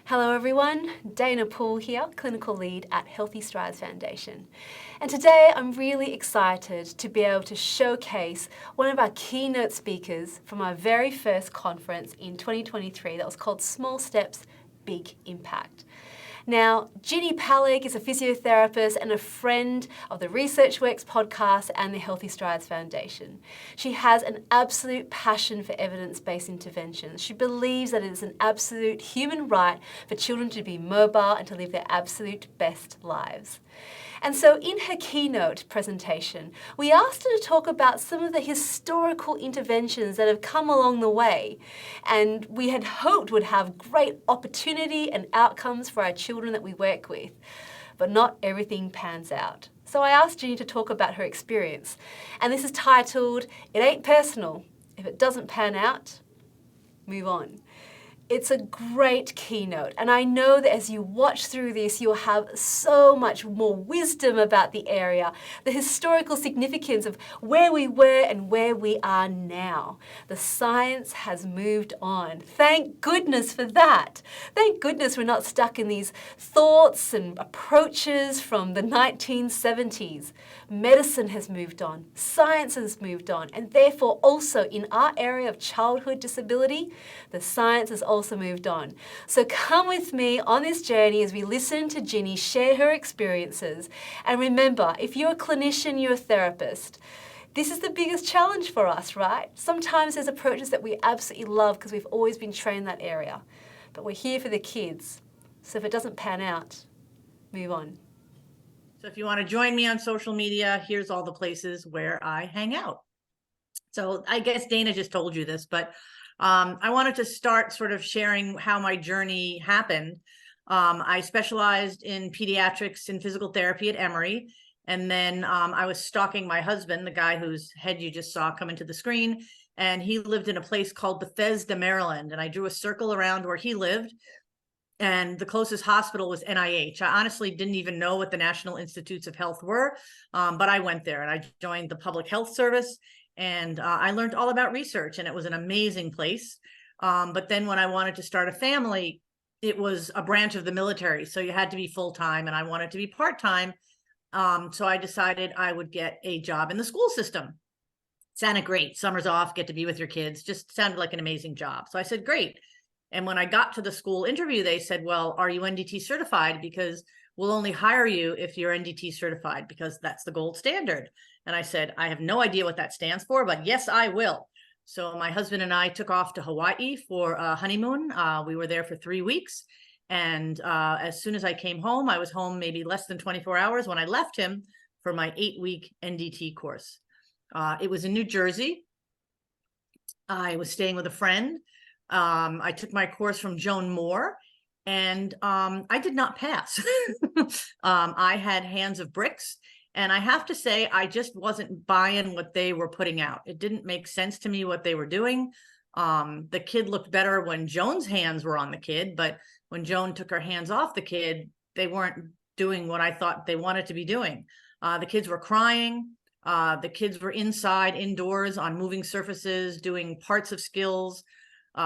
Hello everyone, Dana Poole here, Clinical Lead at Healthy Strides Foundation. And today I'm really excited to be able to showcase one of our keynote speakers from our very first conference in 2023 that was called Small Steps, Big Impact. Now, Ginny Paleg is a physiotherapist and a friend of the Research Works podcast and the Healthy Strides Foundation. She has an absolute passion for evidence-based interventions. She believes that it is an absolute human right for children to be mobile and to live their absolute best lives. And so in her keynote presentation, we asked her to talk about some of the historical interventions that have come along the way, and we had hoped would have great opportunity and outcomes for our children that we work with, but not everything pans out. So I asked Ginny to talk about her experience, and this is titled, "It Ain't Personal. If it doesn't pan out, move on." It's a great keynote, and I know that as you watch through this, you'll have so much more wisdom about the area, the historical significance of where we were and where we are now. The science has moved on. Thank goodness for that. Thank goodness we're not stuck in these thoughts and approaches from the 1970s. Medicine has moved on, science has moved on, and therefore also in our area of childhood disability, the science has also moved on. So come with me on this journey as we listen to Ginny share her experiences. And remember, if you're a clinician, you're a therapist, this is the biggest challenge for us, right? Sometimes there's approaches that we absolutely love because we've always been trained in that area, but we're here for the kids. So if it doesn't pan out, move on. So if you want to join me on social media, here's all the places where I hang out. So I guess Dana just told you this, but I wanted to start sort of sharing how my journey happened. I specialized in pediatrics and physical therapy at Emory. And then I was stalking my husband, the guy whose head you just saw come into the screen. And he lived in a place called Bethesda, Maryland. And I drew a circle around where he lived. And the closest hospital was NIH. I honestly didn't even know what the National Institutes of Health were, but I went there and I joined the public health service. And I learned all about research, and it was an amazing place. But then when I wanted to start a family, it was a branch of the military. So you had to be full-time, and I wanted to be part-time. So I decided I would get a job in the school system. Sounded great. Summers off, get to be with your kids. Just sounded like an amazing job. So I said, great. And when I got to the school interview, they said, well, are you NDT certified? Because we'll only hire you if you're NDT certified, because that's the gold standard. And I said, I have no idea what that stands for, but yes, I will. So my husband and I took off to Hawaii for a honeymoon. We were there for 3 weeks. And as soon as I came home, I was home maybe less than 24 hours when I left him for my 8-week NDT course. It was in New Jersey. I was staying with a friend. I took my course from Joan Moore, and I did not pass. I had hands of bricks, and I have to say, I just wasn't buying what they were putting out. It didn't make sense to me what they were doing. The kid looked better when Joan's hands were on the kid, but when Joan took her hands off the kid, they weren't doing what I thought they wanted to be doing. The kids were crying. The kids were indoors on moving surfaces, doing parts of skills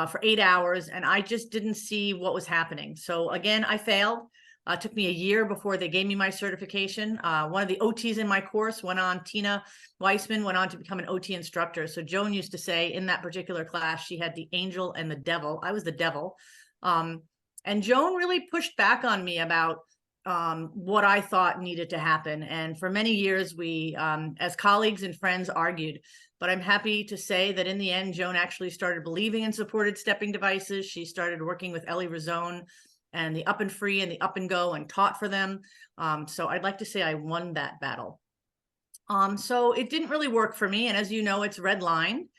for 8 hours, and I just didn't see what was happening. So again, I failed. It took me a year before they gave me my certification. One of the OTs in my course Tina Weissman, went on to become an OT instructor. So Joan used to say in that particular class, she had the angel and the devil. I was the devil. And Joan really pushed back on me about what I thought needed to happen. And for many years, we, as colleagues and friends, argued. But I'm happy to say that in the end, Joan actually started believing in supported stepping devices. She started working with Ellie Rizzone and the Up and Free and the Up and Go, and taught for them. So I'd like to say I won that battle. So it didn't really work for me. And as you know, it's redlined.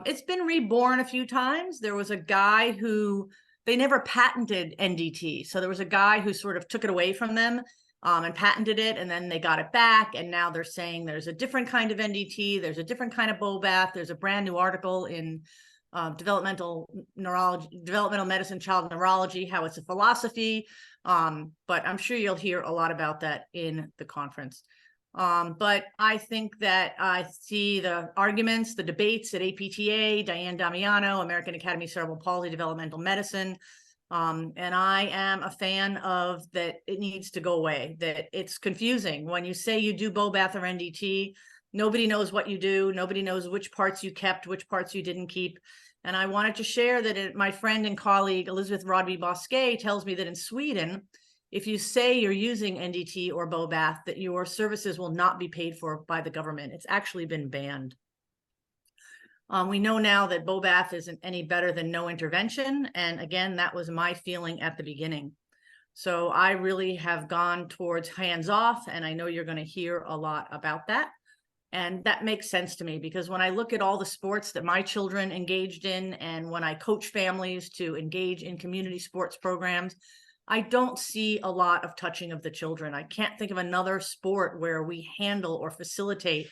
It's been reborn a few times. There was a guy who, they never patented NDT. So there was a guy who sort of took it away from them and patented it, and then they got it back. And now they're saying there's a different kind of NDT. There's a different kind of BOBAT. There's a brand new article in developmental medicine, child neurology, how it's a philosophy. But I'm sure you'll hear a lot about that in the conference. But I think that I see the arguments, the debates at APTA, Diane Damiano, American Academy of Cerebral Palsy, Developmental Medicine, And I am a fan of that. It needs to go away, that it's confusing. When you say you do bow bath or NDT, nobody knows what you do. Nobody knows which parts you kept, which parts you didn't keep. And I wanted to share that my friend and colleague, Elizabeth Rodby Bosquet, tells me that in Sweden, if you say you're using NDT or bow bath, that your services will not be paid for by the government. It's actually been banned. We know now that bow bath isn't any better than no intervention. And again, that was my feeling at the beginning. So I really have gone towards hands off, and I know you're going to hear a lot about that. And that makes sense to me, because when I look at all the sports that my children engaged in, and when I coach families to engage in community sports programs, I don't see a lot of touching of the children. I can't think of another sport where we handle or facilitate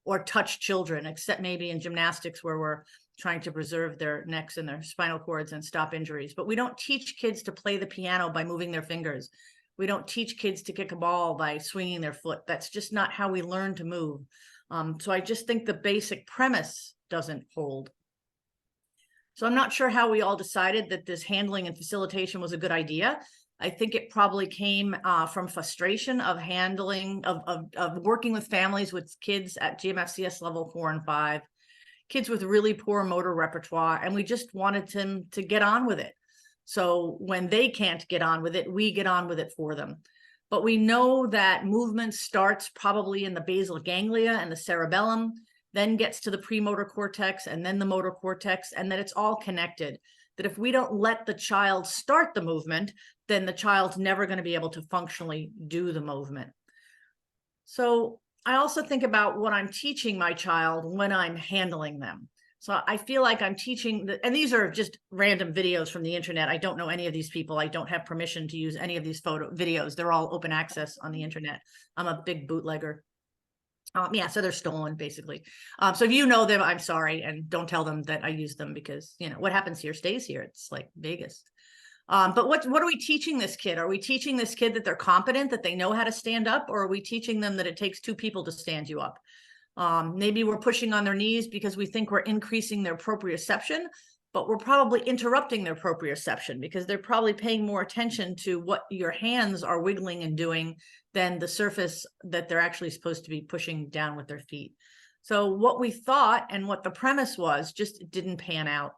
or touch children, except maybe in gymnastics, where we're trying to preserve their necks and their spinal cords and stop injuries. But we don't teach kids to play the piano by moving their fingers. We don't teach kids to kick a ball by swinging their foot. That's just not how we learn to move. So I just think the basic premise doesn't hold. So I'm not sure how we all decided that this handling and facilitation was a good idea. I think it probably came from frustration of handling, of working with families with kids at GMFCS level 4 and 5, kids with really poor motor repertoire, and we just wanted them to get on with it. So when they can't get on with it, we get on with it for them. But we know that movement starts probably in the basal ganglia and the cerebellum, then gets to the premotor cortex and then the motor cortex, and that it's all connected. That if we don't let the child start the movement, then the child's never going to be able to functionally do the movement. So I also think about what I'm teaching my child when I'm handling them. So I feel like I'm teaching, and these are just random videos from the internet. I don't know any of these people. I don't have permission to use any of these videos. They're all open access on the internet. I'm a big bootlegger. Yeah, so they're stolen, basically. So if you know them, I'm sorry, and don't tell them that I use them, because what happens here stays here. It's like Vegas. But what are we teaching this kid? Are we teaching this kid that they're competent, that they know how to stand up, or are we teaching them that it takes 2 people to stand you up? Maybe we're pushing on their knees because we think we're increasing their proprioception, but we're probably interrupting their proprioception, because they're probably paying more attention to what your hands are wiggling and doing than the surface that they're actually supposed to be pushing down with their feet. So what we thought and what the premise was just didn't pan out.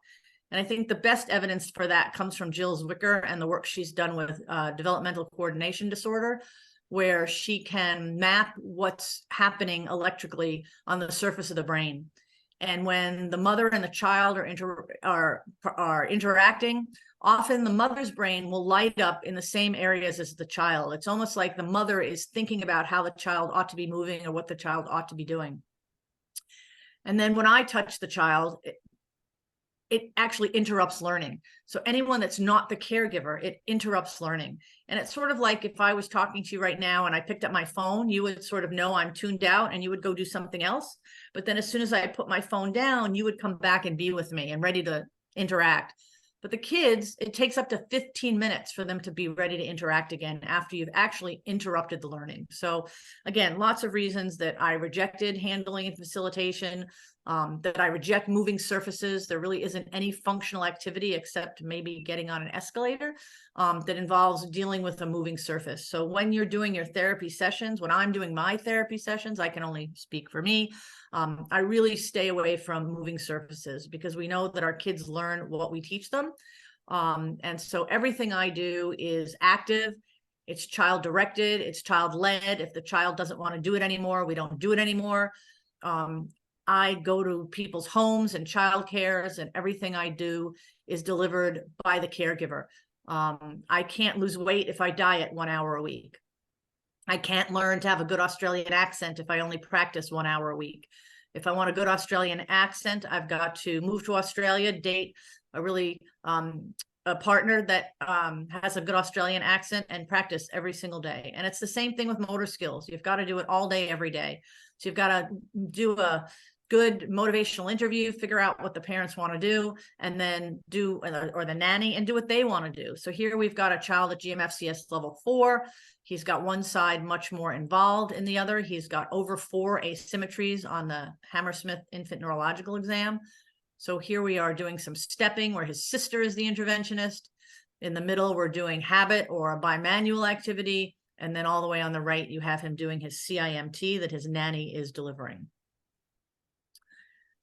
And I think the best evidence for that comes from Jill Zwicker and the work she's done with developmental coordination disorder, where she can map what's happening electrically on the surface of the brain. And when the mother and the child are interacting, often the mother's brain will light up in the same areas as the child. It's almost like the mother is thinking about how the child ought to be moving or what the child ought to be doing. And then when I touch the child, it actually interrupts learning. So anyone that's not the caregiver, it interrupts learning. And it's sort of like if I was talking to you right now and I picked up my phone, you would sort of know I'm tuned out and you would go do something else. But then as soon as I put my phone down, you would come back and be with me and ready to interact. But the kids, it takes up to 15 minutes for them to be ready to interact again after you've actually interrupted the learning. So again, lots of reasons that I rejected handling and facilitation, that I reject moving surfaces. There really isn't any functional activity except maybe getting on an escalator that involves dealing with a moving surface. So when you're doing your therapy sessions, when I'm doing my therapy sessions, I can only speak for me. I really stay away from moving surfaces, because we know that our kids learn what we teach them. And so everything I do is active. It's child directed, it's child led. If the child doesn't want to do it anymore, we don't do it anymore. I go to people's homes and child cares, and everything I do is delivered by the caregiver. I can't lose weight if I diet 1 hour a week. I can't learn to have a good Australian accent if I only practice 1 hour a week. If I want a good Australian accent, I've got to move to Australia, date a partner that has a good Australian accent, and practice every single day. And it's the same thing with motor skills. You've got to do it all day, every day. So you've got to do a good motivational interview, figure out what the parents want to do, and then do, or the nanny, and do what they want to do. So here we've got a child at GMFCS level 4. He's got one side much more involved in the other. He's got over 4 asymmetries on the Hammersmith Infant Neurological Exam. So here we are doing some stepping where his sister is the interventionist. In the middle, we're doing habit or a bimanual activity. And then all the way on the right, you have him doing his CIMT that his nanny is delivering.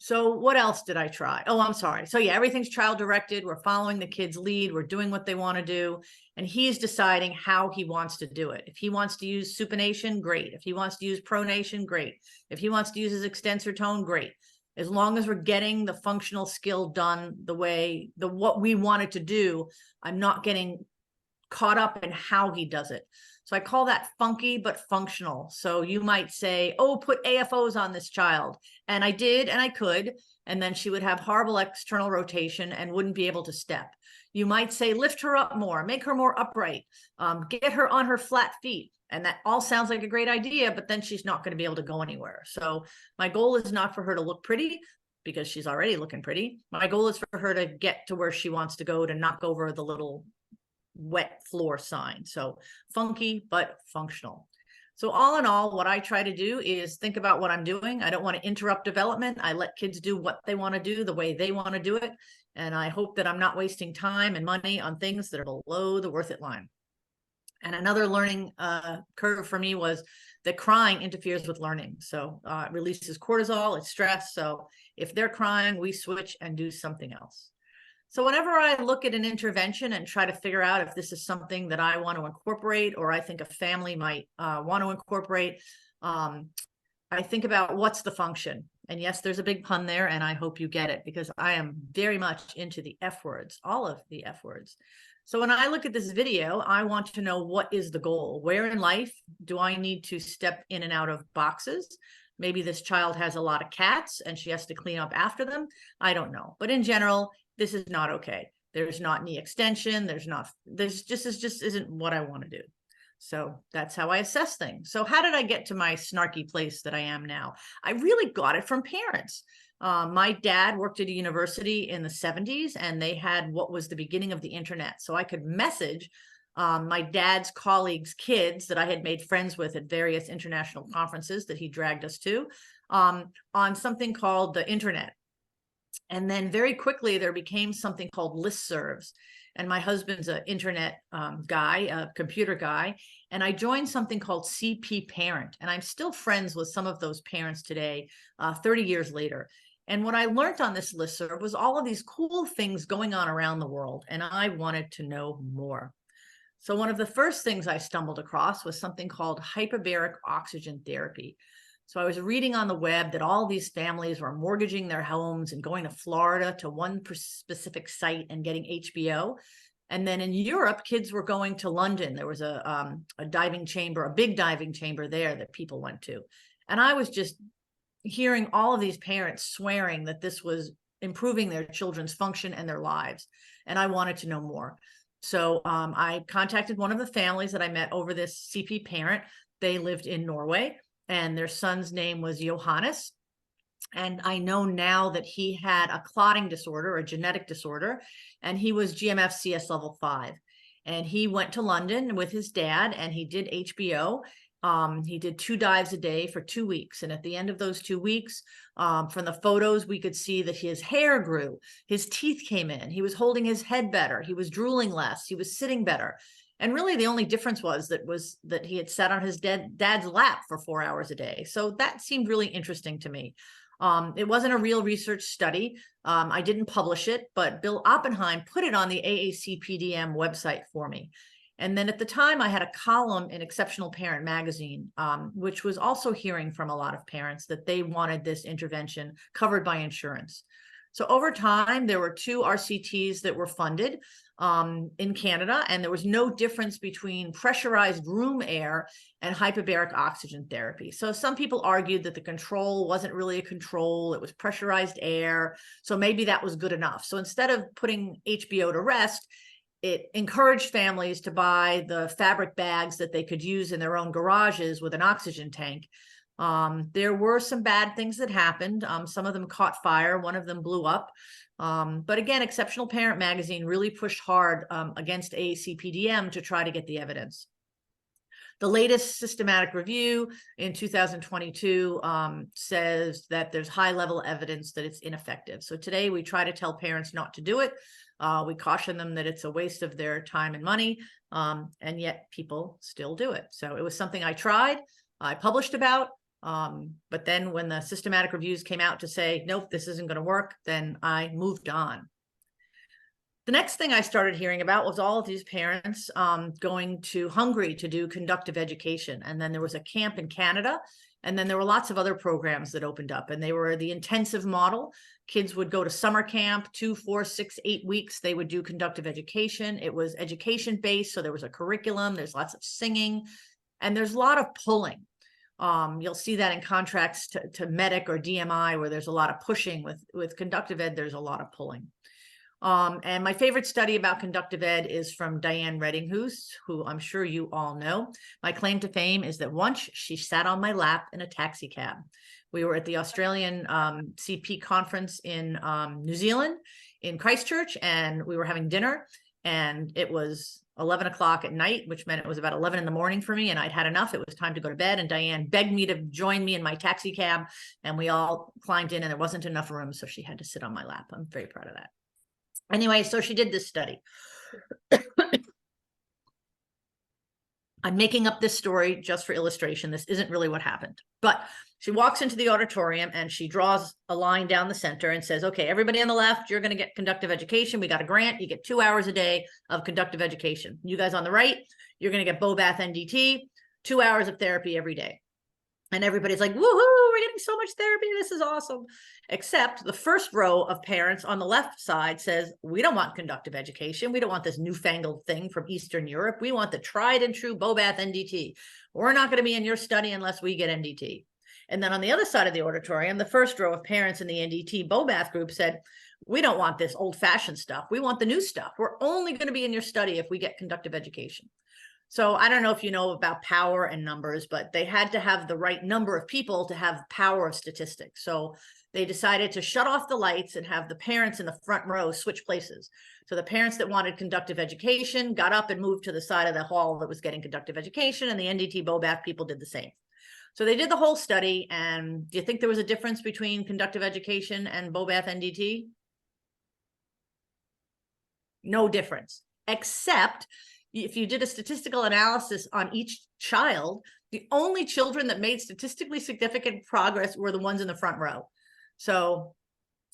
So what else did I try? Oh, I'm sorry. So yeah, everything's child directed. We're following the kid's lead. We're doing what they want to do. And he's deciding how he wants to do it. If he wants to use supination, great. If he wants to use pronation, great. If he wants to use his extensor tone, great. As long as we're getting the functional skill done what we want it to do, I'm not getting caught up in how he does it. So I call that funky but functional. So you might say, oh, put AFOs on this child. And I did, and I could. And then she would have horrible external rotation and wouldn't be able to step. You might say, lift her up more, make her more upright, get her on her flat feet. And that all sounds like a great idea, but then she's not going to be able to go anywhere. So my goal is not for her to look pretty, because she's already looking pretty. My goal is for her to get to where she wants to go, to knock over the little wet floor sign. So funky but functional. So all in all, what I try to do is think about what I'm doing. I don't want to interrupt development. I let kids do what they want to do the way they want to do it. And I hope that I'm not wasting time and money on things that are below the worth it line. And another learning curve for me was that crying interferes with learning. So it releases cortisol, it's stress. So if they're crying, we switch and do something else. So whenever I look at an intervention and try to figure out if this is something that I want to incorporate, or I think a family might want to incorporate, I think about what's the function. And yes, there's a big pun there, and I hope you get it, because I am very much into the F words, all of the F words. So when I look at this video, I want to know, what is the goal? Where in life do I need to step in and out of boxes? Maybe this child has a lot of cats and she has to clean up after them. I don't know. But in general, this is not okay. There's not knee extension. This just isn't what I want to do. So that's how I assess things. So how did I get to my snarky place that I am now? I really got it from parents. My dad worked at a university in the 70s, and they had what was the beginning of the internet. So I could message my dad's colleagues' kids that I had made friends with at various international conferences that he dragged us to, on something called the internet. And then very quickly, there became something called listservs. And my husband's an internet guy, a computer guy. And I joined something called CP Parent. And I'm still friends with some of those parents today, 30 years later. And what I learned on this listserv was all of these cool things going on around the world. And I wanted to know more. So one of the first things I stumbled across was something called hyperbaric oxygen therapy. So I was reading on the web that all these families were mortgaging their homes and going to Florida to one specific site and getting HBO. And then in Europe, kids were going to London. There was a diving chamber, a big diving chamber there that people went to. And I was just hearing all of these parents swearing that this was improving their children's function and their lives. And I wanted to know more. So I contacted one of the families that I met over this CP Parent. They lived in Norway, and their son's name was Johannes. And I know now that he had a clotting disorder, a genetic disorder, and he was GMF-CS level 5. And he went to London with his dad, and he did HBO. He did 2 dives a day for 2 weeks. And at the end of those 2 weeks, from the photos, we could see that his hair grew, his teeth came in, he was holding his head better, he was drooling less, he was sitting better. And really the only difference was that he had sat on his dad's lap for 4 hours a day. So that seemed really interesting to me. It wasn't a real research study. I didn't publish it, but Bill Oppenheim put it on the AACPDM website for me. And then at the time, I had a column in Exceptional Parent magazine, which was also hearing from a lot of parents that they wanted this intervention covered by insurance. So over time, there were 2 RCTs that were funded in Canada, and there was no difference between pressurized room air and hyperbaric oxygen therapy. So some people argued that the control wasn't really a control, it was pressurized air, so maybe that was good enough. So instead of putting HBO to rest, it encouraged families to buy the fabric bags that they could use in their own garages with an oxygen tank. There were some bad things that happened. Some of them caught fire. One of them blew up. But again, Exceptional Parent magazine really pushed hard against AACPDM to try to get the evidence. The latest systematic review in 2022 says that there's high level evidence that it's ineffective. So today we try to tell parents not to do it. We caution them that it's a waste of their time and money, and yet people still do it. So it was something I tried, I published about, but then when the systematic reviews came out to say, nope, this isn't going to work, then I moved on. The next thing I started hearing about was all of these parents going to Hungary to do conductive education. And then there was a camp in Canada. And then there were lots of other programs that opened up, and they were the intensive model. Kids would go to summer camp, 2, 4, 6, 8 weeks. They would do conductive education. It was education based. So there was a curriculum, there's lots of singing, and there's a lot of pulling. You'll see that in contrast to MEDIC or DMI, where there's a lot of pushing. With conductive ed, there's a lot of pulling. And my favorite study about conductive ed is from Diane Reddinghus, who I'm sure you all know. My claim to fame is that once she sat on my lap in a taxi cab. We were at the Australian CP conference in New Zealand, in Christchurch, and we were having dinner, and it was 11 o'clock at night, which meant it was about 11 in the morning for me, and I'd had enough. It was time to go to bed, and Diane begged me to join me in my taxi cab, and we all climbed in, and there wasn't enough room, so she had to sit on my lap. I'm very proud of that. Anyway, so she did this study. I'm making up this story just for illustration. This isn't really what happened. But she walks into the auditorium and she draws a line down the center and says, okay, everybody on the left, you're going to get conductive education. We got a grant. You get 2 hours a day of conductive education. You guys on the right, you're going to get Bobath NDT, 2 hours of therapy every day. And everybody's like, woohoo, we're getting so much therapy. This is awesome. Except the first row of parents on the left side says, we don't want conductive education. We don't want this newfangled thing from Eastern Europe. We want the tried and true Bobath NDT. We're not going to be in your study unless we get NDT. And then on the other side of the auditorium, the first row of parents in the NDT Bobath group said, we don't want this old-fashioned stuff. We want the new stuff. We're only going to be in your study if we get conductive education. So I don't know if you know about power and numbers, but they had to have the right number of people to have power of statistics. So they decided to shut off the lights and have the parents in the front row switch places. So the parents that wanted conductive education got up and moved to the side of the hall that was getting conductive education, and the NDT Bobath people did the same. So they did the whole study, and do you think there was a difference between conductive education and Bobath NDT? No difference, except if you did a statistical analysis on each child, the only children that made statistically significant progress were the ones in the front row. So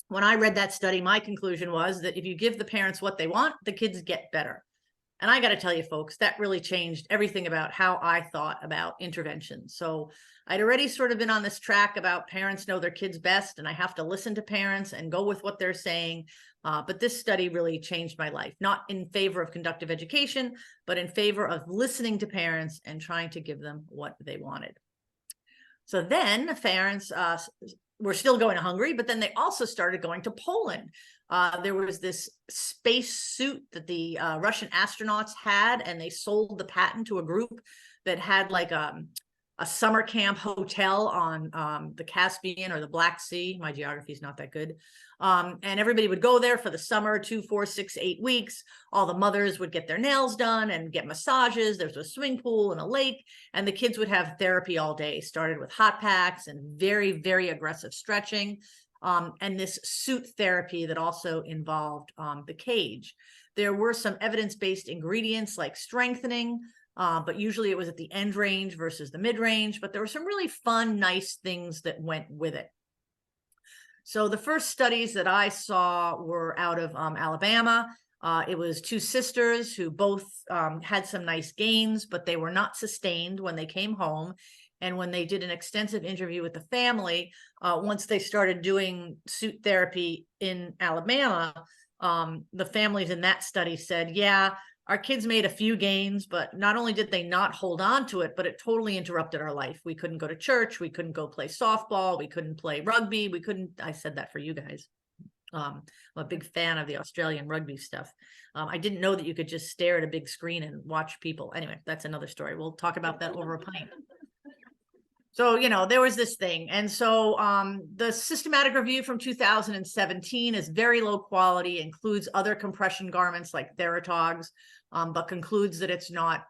when I read that study, my conclusion was that if you give the parents what they want, the kids get better. And I got to tell you, folks, that really changed everything about how I thought about intervention. So I'd already sort of been on this track about parents know their kids best, and I have to listen to parents and go with what they're saying. But this study really changed my life, not in favor of conductive education, but in favor of listening to parents and trying to give them what they wanted. So then parents were still going to Hungary, but then they also started going to Poland. There was this space suit that the Russian astronauts had, and they sold the patent to a group that had like a summer camp hotel on the Caspian or the Black Sea. My geography is not that good. And everybody would go there for the summer, 2, 4, 6, 8 weeks. All the mothers would get their nails done and get massages. There's a swimming pool and a lake, and the kids would have therapy all day. Started with hot packs and very, very aggressive stretching. And this suit therapy that also involved the cage. There were some evidence-based ingredients like strengthening, but usually it was at the end range versus the mid-range, but there were some really fun, nice things that went with it. So the first studies that I saw were out of Alabama. It was 2 sisters who both had some nice gains, but they were not sustained when they came home. And when they did an extensive interview with the family, once they started doing suit therapy in Alabama, the families in that study said, yeah, our kids made a few gains, but not only did they not hold on to it, but it totally interrupted our life. We couldn't go to church. We couldn't go play softball. We couldn't play rugby. We couldn't, I said that for you guys. I'm a big fan of the Australian rugby stuff. I didn't know that you could just stare at a big screen and watch people. Anyway, that's another story. We'll talk about that over a pint. So, you know, there was this thing. And so the systematic review from 2017 is very low quality, includes other compression garments like Theratogs, but concludes that it's not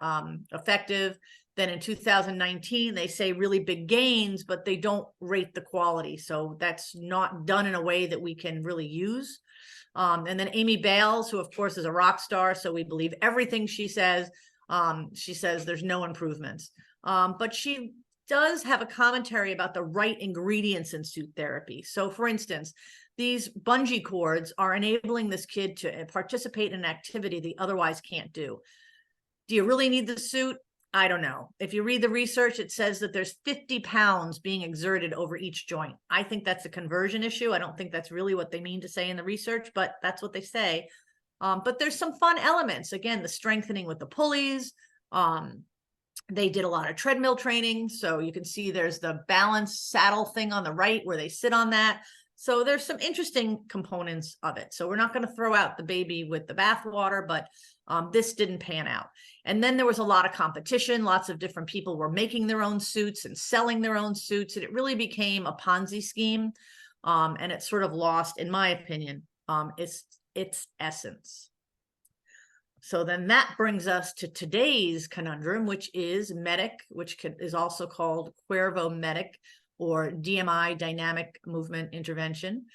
effective. Then in 2019, they say really big gains, but they don't rate the quality. So that's not done in a way that we can really use. And then Amy Bales, who of course is a rock star, so we believe everything she says. She says there's no improvements, but she does have a commentary about the right ingredients in suit therapy. So for instance, these bungee cords are enabling this kid to participate in an activity they otherwise can't do. Do you really need the suit? I don't know. If you read the research, it says that there's 50 pounds being exerted over each joint. I think that's a conversion issue. I don't think that's really what they mean to say in the research, but that's what they say. But there's some fun elements. Again, the strengthening with the pulleys. They did a lot of treadmill training. So you can see there's the balance saddle thing on the right where they sit on that. So there's some interesting components of it. So we're not going to throw out the baby with the bathwater, but this didn't pan out. And then there was a lot of competition. Lots of different people were making their own suits and selling their own suits. And it really became a Ponzi scheme. And it sort of lost, in my opinion, its essence. So then that brings us to today's conundrum, which is MEDIC, which is also called Cuervo MEDIC, or DMI, Dynamic Movement Intervention.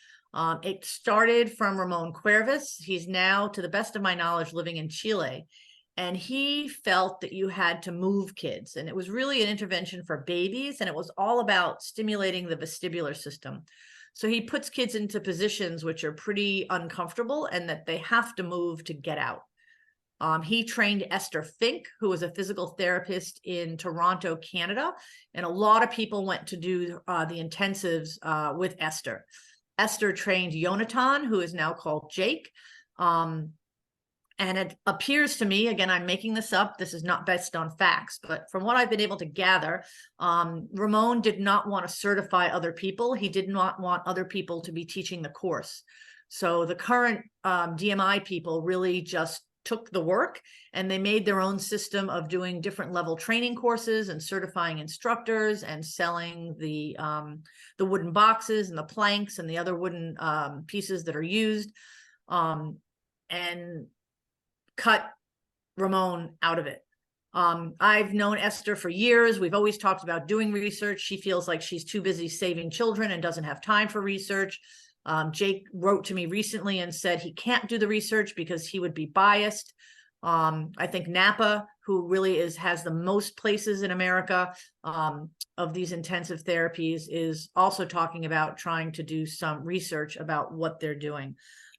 It started from Ramon Cuervas. He's now, to the best of my knowledge, living in Chile. And he felt that you had to move kids. And it was really an intervention for babies. And it was all about stimulating the vestibular system. So he puts kids into positions which are pretty uncomfortable and that they have to move to get out. He trained Esther Fink, who was a physical therapist in Toronto, Canada. And a lot of people went to do the intensives with Esther. Esther trained Jonathan, who is now called Jake. And it appears to me, again, I'm making this up, this is not based on facts, but from what I've been able to gather, Ramon did not want to certify other people. He did not want other people to be teaching the course. So the current DMI people really just took the work and they made their own system of doing different level training courses and certifying instructors and selling the wooden boxes and the planks and the other wooden pieces that are used, and cut Ramon out of it. I've known Esther for years. We've always talked about doing research. She feels like she's too busy saving children and doesn't have time for research. Jake wrote to me recently and said he can't do the research because he would be biased. I think Napa, who really has the most places in America of these intensive therapies, is also talking about trying to do some research about what they're doing.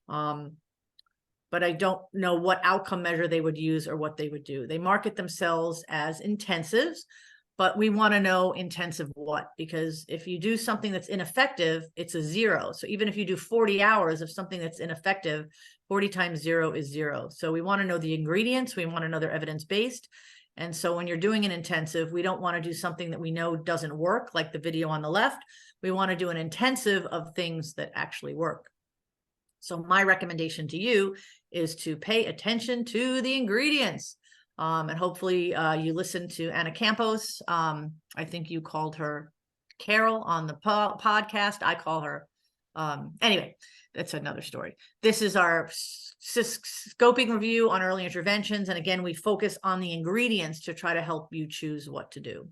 But I don't know what outcome measure they would use or what they would do. They market themselves as intensives, but we want to know intensive what, because if you do something that's ineffective, it's a 0. So even if you do 40 hours of something that's ineffective, 40 times 0 is 0. So we want to know the ingredients. We want to know they're evidence-based. And so when you're doing an intensive, we don't want to do something that we know doesn't work, like the video on the left. We want to do an intensive of things that actually work. So my recommendation to you is to pay attention to the ingredients. And hopefully you listen to Anna Campos. I think you called her Carol on the podcast. I call her. Anyway, that's another story. This is our scoping review on early interventions. And again, we focus on the ingredients to try to help you choose what to do.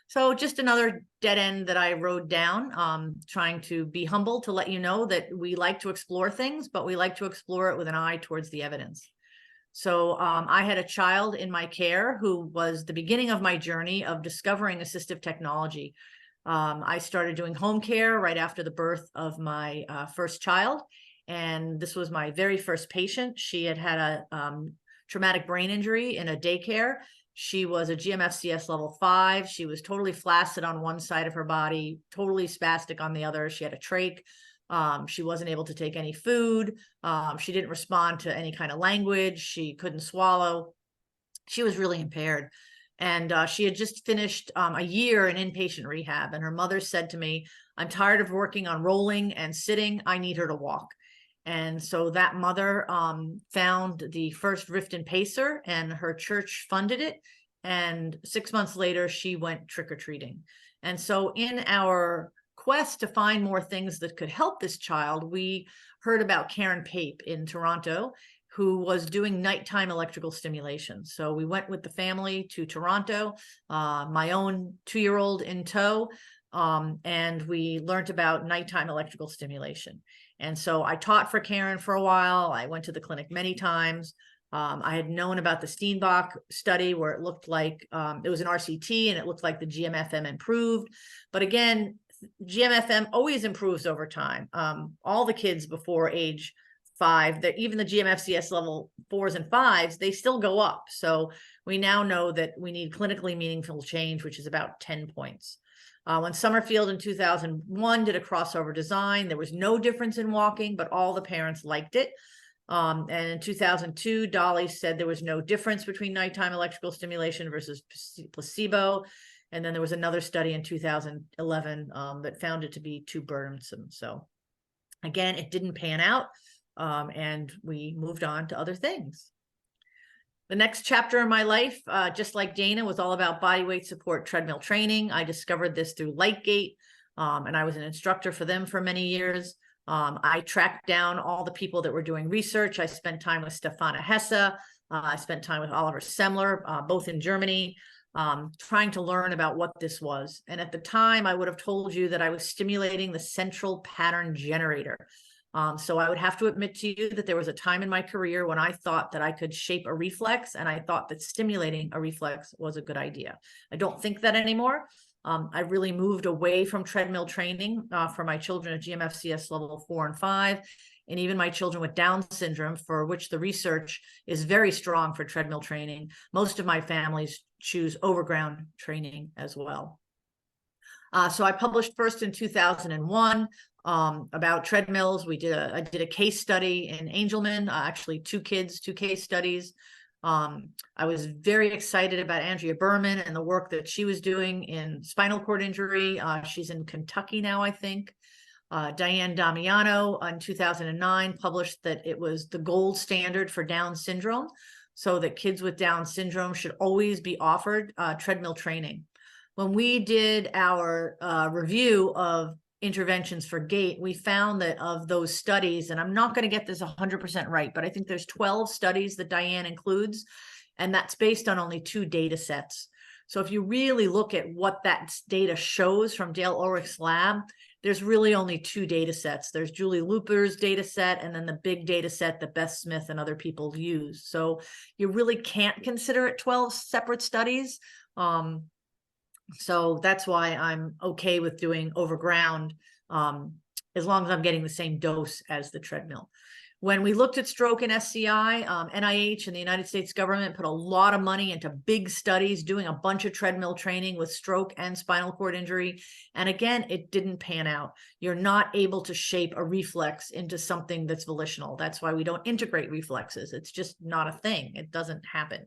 So just another dead end that I wrote down, trying to be humble to let you know that we like to explore things, but we like to explore it with an eye towards the evidence. So I had a child in my care who was the beginning of my journey of discovering assistive technology. I started doing home care right after the birth of my first child. And this was my very first patient. She had had a traumatic brain injury in a daycare. She was a GMFCS level 5. She was totally flaccid on one side of her body, totally spastic on the other. She had a trach. She wasn't able to take any food. She didn't respond to any kind of language. She couldn't swallow. She was really impaired. And she had just finished a year in inpatient rehab. And her mother said to me, I'm tired of working on rolling and sitting. I need her to walk. And so that mother found the first Rift and Pacer, and her church funded it. And 6 months later, she went trick-or-treating. And so in our quest to find more things that could help this child, we heard about Karen Pape in Toronto, who was doing nighttime electrical stimulation. So we went with the family to Toronto, my own 2-year-old in tow, and we learned about nighttime electrical stimulation. And so I taught for Karen for a while. I went to the clinic many times. I had known about the Steenbach study where it looked like it was an RCT and it looked like the GMFM improved. But again, GMFM always improves over time. All the kids before age 5, that even the GMFCS level 4s and 5s, they still go up. So we now know that we need clinically meaningful change, which is about 10 points. When Summerfield in 2001 did a crossover design, there was no difference in walking, but all the parents liked it. And in 2002, Dolly said there was no difference between nighttime electrical stimulation versus placebo. And then there was another study in 2011 that found it to be too burdensome. So again, it didn't pan out, and we moved on to other things. The next chapter in my life, just like Dana, was all about body weight support treadmill training. I discovered this through Lightgate, and I was an instructor for them for many years. I tracked down all the people that were doing research. I spent time with Stefana Hesse. I spent time with Oliver Semler, both in Germany, trying to learn about what this was. And at the time, I would have told you that I was stimulating the central pattern generator. So I would have to admit to you that there was a time in my career when I thought that I could shape a reflex, and I thought that stimulating a reflex was a good idea. I don't think that anymore. I really moved away from treadmill training for my children at GMFCS level 4 and 5, and even my children with Down syndrome, for which the research is very strong for treadmill training. Most of my families choose overground training as well. So I published first in 2001 about treadmills. I did a case study in Angelman, actually 2 kids, 2 case studies. I was very excited about Andrea Berman and the work that she was doing in spinal cord injury. She's in Kentucky now, I think. Diane Damiano in 2009 published that it was the gold standard for Down syndrome, so that kids with Down syndrome should always be offered treadmill training. When we did our review of interventions for gait, we found that of those studies, and I'm not going to get this 100% right, but I think there's 12 studies that Diane includes, and that's based on only 2 data sets. So if you really look at what that data shows from Dale Ulrich's lab, there's really only 2 data sets. There's Julie Luper's data set, and then the big data set that Beth Smith and other people use. So you really can't consider it 12 separate studies. So that's why I'm okay with doing overground, as long as I'm getting the same dose as the treadmill. When we looked at stroke and SCI, NIH and the United States government put a lot of money into big studies, doing a bunch of treadmill training with stroke and spinal cord injury. And again, it didn't pan out. You're not able to shape a reflex into something that's volitional. That's why we don't integrate reflexes. It's just not a thing. It doesn't happen.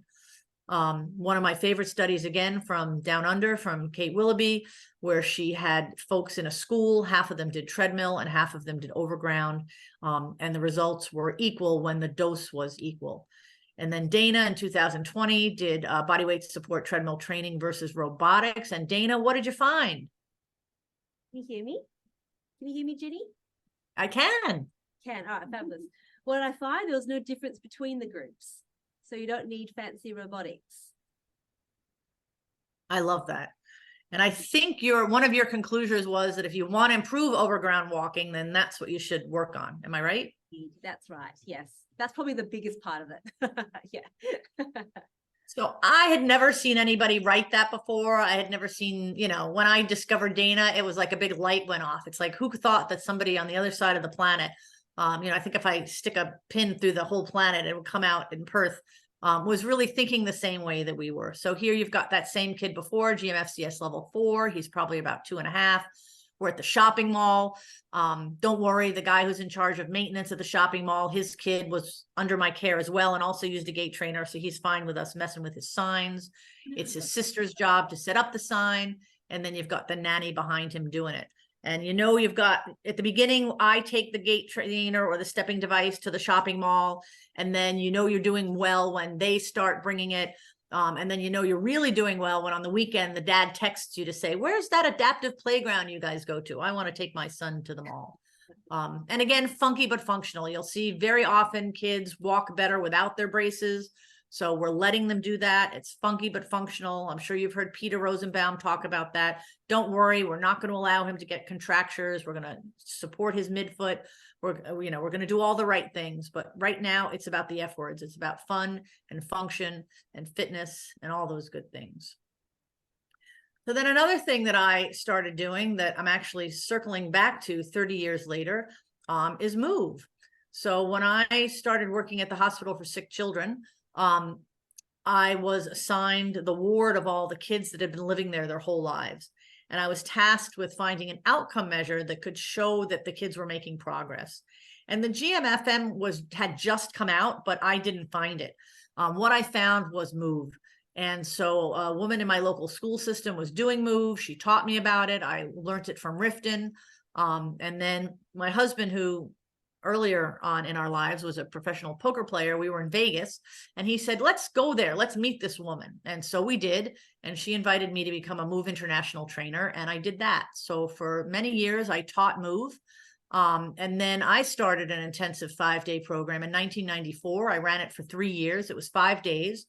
One of my favorite studies, again, from Down Under, from Kate Willoughby, where she had folks in a school, half of them did treadmill and half of them did overground, and the results were equal when the dose was equal. And then Dana in 2020 did body weight support treadmill training versus robotics. And Dana, what did you find? Can you hear me? Can you hear me, Ginny? I can. All right, fabulous. What did I find? There was no difference between the groups. So you don't need fancy robotics. I love that. And I think one of your conclusions was that if you want to improve overground walking, then that's what you should work on. Am I right? That's right. Yes. That's probably the biggest part of it. Yeah. So I had never seen anybody write that before. I had never seen, when I discovered Dana, it was like a big light went off. It's like, who thought that somebody on the other side of the planet, I think if I stick a pin through the whole planet, it would come out in Perth, was really thinking the same way that we were. So here you've got that same kid before, GMFCS level 4. He's probably about 2.5. We're at the shopping mall. Don't worry, the guy who's in charge of maintenance at the shopping mall, his kid was under my care as well and also used a gait trainer. So he's fine with us messing with his signs. It's his sister's job to set up the sign. And then you've got the nanny behind him doing it. And you've got, at the beginning, I take the gait trainer or the stepping device to the shopping mall. And then you're doing well when they start bringing it. And then you're really doing well when on the weekend, the dad texts you to say, where's that adaptive playground you guys go to? I want to take my son to the mall. And again, funky but functional. You'll see very often kids walk better without their braces. So we're letting them do that. It's funky but functional. I'm sure you've heard Peter Rosenbaum talk about that. Don't worry, we're not going to allow him to get contractures. We're going to support his midfoot. we're going to do all the right things, but right now it's about the F words. It's about fun and function and fitness and all those good things. So then another thing that I started doing that I'm actually circling back to 30 years later is move. So when I started working at the hospital for sick children, I was assigned the ward of all the kids that had been living there their whole lives. And I was tasked with finding an outcome measure that could show that the kids were making progress. And the GMFM had just come out, but I didn't find it. What I found was move. And so a woman in my local school system was doing move. She taught me about it. I learned it from Riften. And then my husband, who earlier on in our lives was a professional poker player, we were in Vegas, and he said, let's go there. Let's meet this woman. And so we did. And she invited me to become a Move International trainer. And I did that. So for many years, I taught move. And then I started an intensive 5-day program in 1994. I ran it for 3 years. It was 5 days.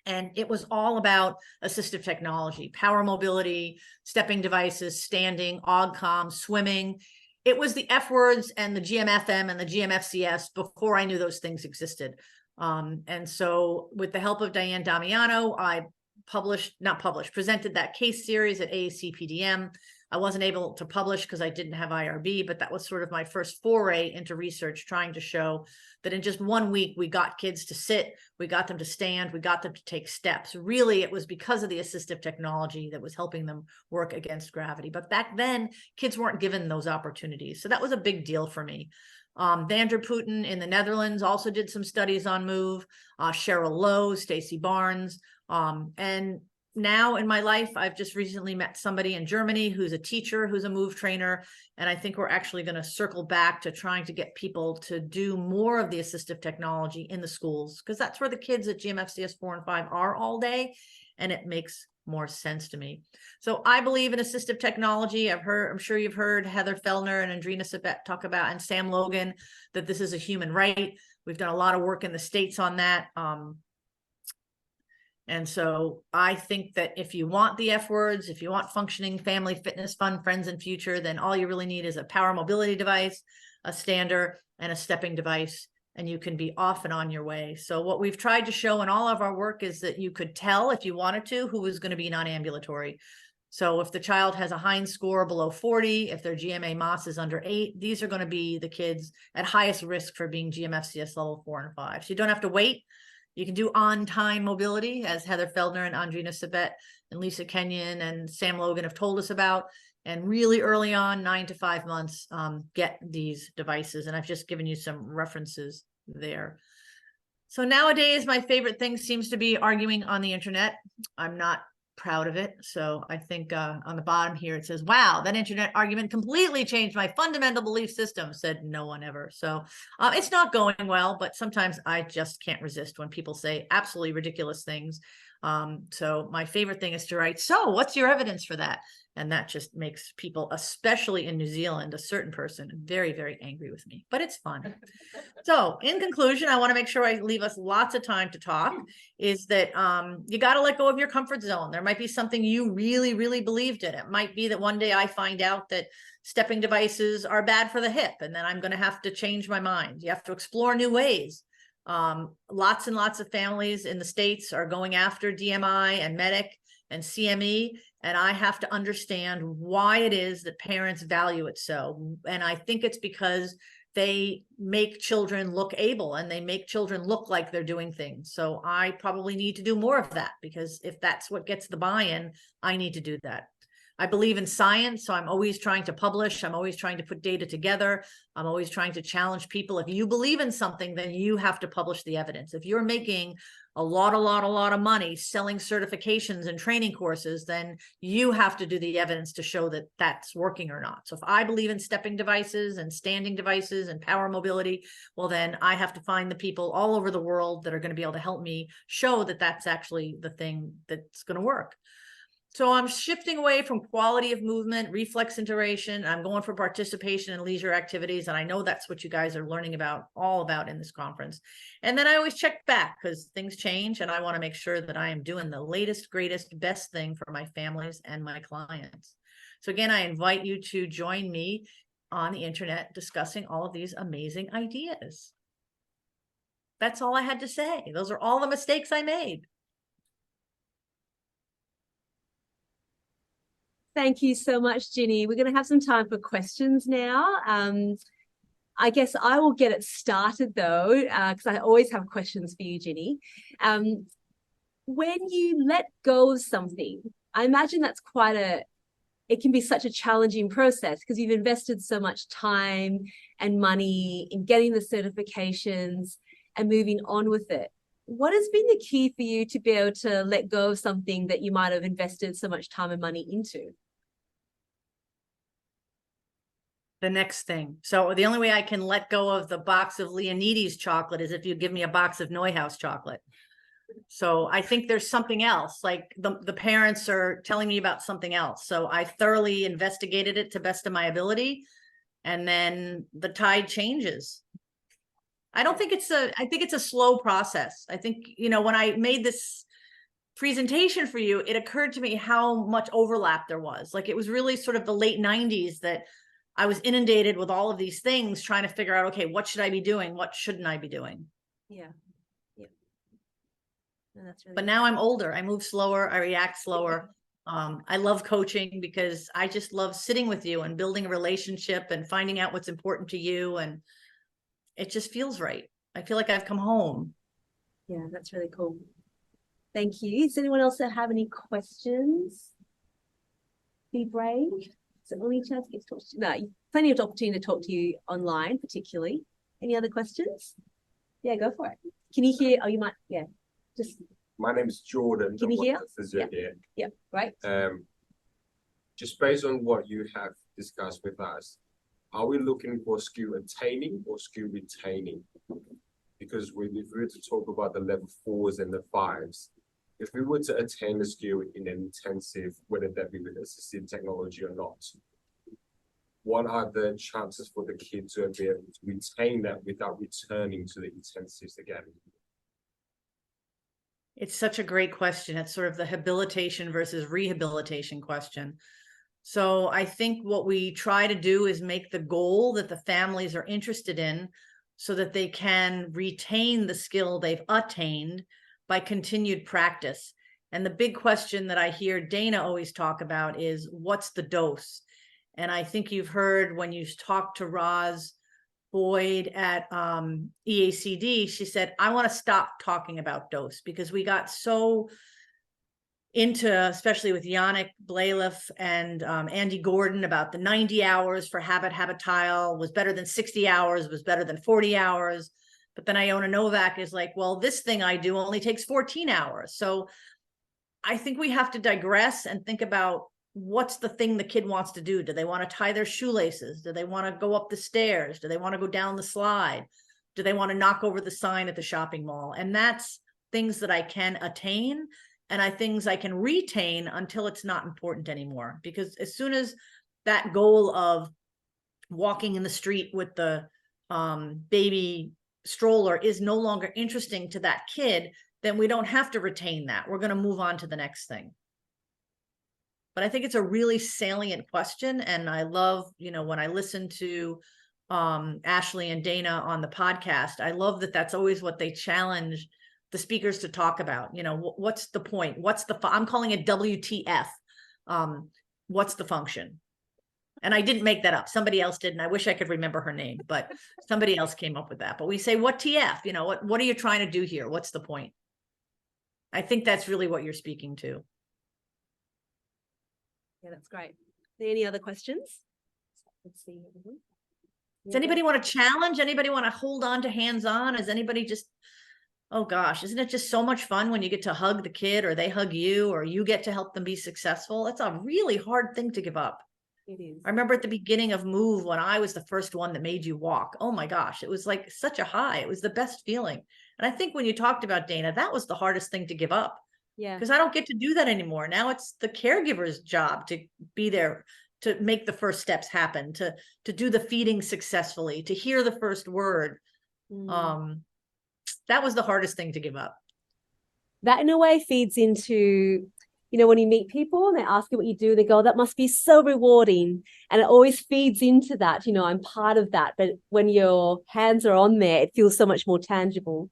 And it was all about assistive technology, power mobility, stepping devices, standing, OGCOM, swimming. It was the F words and the GMFM and the GMFCS before I knew those things existed. And so with the help of Diane Damiano, I presented that case series at AACPDM. I wasn't able to publish because I didn't have IRB, but that was sort of my first foray into research, trying to show that in just 1 week, we got kids to sit, we got them to stand, we got them to take steps. Really, it was because of the assistive technology that was helping them work against gravity. But back then, kids weren't given those opportunities. So that was a big deal for me. Van der Putten in the Netherlands also did some studies on move, Cheryl Lowe, Stacey Barnes, and now in my life, I've just recently met somebody in Germany who's a teacher, who's a move trainer. And I think we're actually going to circle back to trying to get people to do more of the assistive technology in the schools, because that's where the kids at GMFCS 4 and 5 are all day. And it makes more sense to me. So I believe in assistive technology. I'm sure you've heard Heather Fellner and Andrina Sabet talk about, and Sam Logan, that this is a human right. We've done a lot of work in the States on that. And so I think that if you want the F words, if you want functioning, family, fitness, fun, friends, and future, then all you really need is a power mobility device, a stander, and a stepping device, and you can be off and on your way. So what we've tried to show in all of our work is that you could tell, if you wanted to, who was going to be non-ambulatory. So if the child has a Heinz score below 40, if their GMA MOS is under 8, these are going to be the kids at highest risk for being GMFCS level 4 and 5. So you don't have to wait. You can do on-time mobility, as Heather Feldner and Andrina Sabet and Lisa Kenyon and Sam Logan have told us about. And really early on, 9 to 5 months, get these devices. And I've just given you some references there. So nowadays, my favorite thing seems to be arguing on the internet. I'm not proud of it. So I think on the bottom here, it says, wow, that internet argument completely changed my fundamental belief system, said no one ever. So it's not going well, but sometimes I just can't resist when people say absolutely ridiculous things. So my favorite thing is to write, so what's your evidence for that? And that just makes people, especially in New Zealand, a certain person, very, very angry with me, but it's fun. So in conclusion, I want to make sure I leave us lots of time to talk, is that you got to let go of your comfort zone. There might be something you really, really believed in. It might be that one day I find out that stepping devices are bad for the hip, and then I'm going to have to change my mind. You have to explore new ways. Lots and lots of families in the States are going after DMI and MEDIC and CME, and I have to understand why it is that parents value it so. And I think it's because they make children look able, and they make children look like they're doing things. So I probably need to do more of that, because if that's what gets the buy-in, I need to do that. I believe in science, so I'm always trying to publish. I'm always trying to put data together. I'm always trying to challenge people. If you believe in something, then you have to publish the evidence. If you're making a lot of money selling certifications and training courses, then you have to do the evidence to show that that's working or not. So if I believe in stepping devices and standing devices and power mobility, well, then I have to find the people all over the world that are going to be able to help me show that that's actually the thing that's going to work. So I'm shifting away from quality of movement, reflex integration. I'm going for participation in leisure activities. And I know that's what you guys are learning about, all about in this conference. And then I always check back, because things change, and I want to make sure that I am doing the latest, greatest, best thing for my families and my clients. So again, I invite you to join me on the internet discussing all of these amazing ideas. That's all I had to say. Those are all the mistakes I made. Thank you so much, Ginny. We're going to have some time for questions now. I guess I will get it started though, because I always have questions for you, Ginny. When you let go of something, I imagine that's it can be such a challenging process because you've invested so much time and money in getting the certifications and moving on with it. What has been the key for you to be able to let go of something that you might have invested so much time and money into? The next thing. So the only way I can let go of the box of Leonides chocolate is if you give me a box of Neuhaus chocolate. So I think there's something else, like the parents are telling me about something else. So I thoroughly investigated it to best of my ability. And then the tide changes. I think it's a slow process. I think, when I made this presentation for you, it occurred to me how much overlap there was. Like it was really sort of the late 90s that I was inundated with all of these things, trying to figure out, okay, what should I be doing? What shouldn't I be doing? Yeah. Yeah. No, that's really But now I'm older. I move slower. I react slower. I love coaching because I just love sitting with you and building a relationship and finding out what's important to you. And it just feels right. I feel like I've come home. Yeah, that's really cool. Thank you. Does anyone else have any questions? Be brave. Is it only chance to get to talk to you? No, plenty of opportunity to talk to you online, particularly. Any other questions? Yeah, go for it. Can you hear? Oh, you might. Yeah, just. My name is Jordan. Can you hear? Yeah. Right. Just based on what you have discussed with us, are we looking for skill attaining or skill retaining? Because if we were to talk about the level 4s and the 5s, if we were to attain the skill in an intensive, whether that be with assistive technology or not, what are the chances for the kid to be able to retain that without returning to the intensives again? It's such a great question. It's sort of the habilitation versus rehabilitation question. So I think what we try to do is make the goal that the families are interested in so that they can retain the skill they've attained by continued practice. And the big question that I hear Dana always talk about is, what's the dose? And I think you've heard when you talked to Roz Boyd at EACD, she said, I want to stop talking about dose because we got so into, especially with Yannick Blaleff and Andy Gordon, about the 90 hours for habitile was better than 60 hours, was better than 40 hours. But then Iona Novak is like, well, this thing I do only takes 14 hours. So I think we have to digress and think about what's the thing the kid wants to do. Do they want to tie their shoelaces? Do they want to go up the stairs? Do they want to go down the slide? Do they want to knock over the sign at the shopping mall? And that's things that I can attain, and things I can retain until it's not important anymore. Because as soon as that goal of walking in the street with the baby stroller is no longer interesting to that kid, then we don't have to retain that. We're going to move on to the next thing. But I think it's a really salient question. And I love, when I listen to Ashley and Dana on the podcast, I love that that's always what they challenge the speakers to talk about. What's the point? I'm calling it WTF. What's the function? And I didn't make that up. Somebody else did. And I wish I could remember her name, but somebody else came up with that. But we say, what TF? What are you trying to do here? What's the point? I think that's really what you're speaking to. Yeah, that's great. Any other questions? Let's see. Does anybody want to challenge? Anybody want to hold on to hands-on? Is anybody just, oh gosh, isn't it just so much fun when you get to hug the kid or they hug you or you get to help them be successful? It's a really hard thing to give up. It is. I remember at the beginning of Move when I was the first one that made you walk. Oh my gosh, it was like such a high. It was the best feeling. And I think when you talked about Dana, that was the hardest thing to give up. Yeah. Because I don't get to do that anymore. Now it's the caregiver's job to be there, to make the first steps happen, to do the feeding successfully, to hear the first word. That was the hardest thing to give up. That in a way feeds into when you meet people and they ask you what you do, they go, that must be so rewarding. And it always feeds into that, I'm part of that. But when your hands are on there, it feels so much more tangible.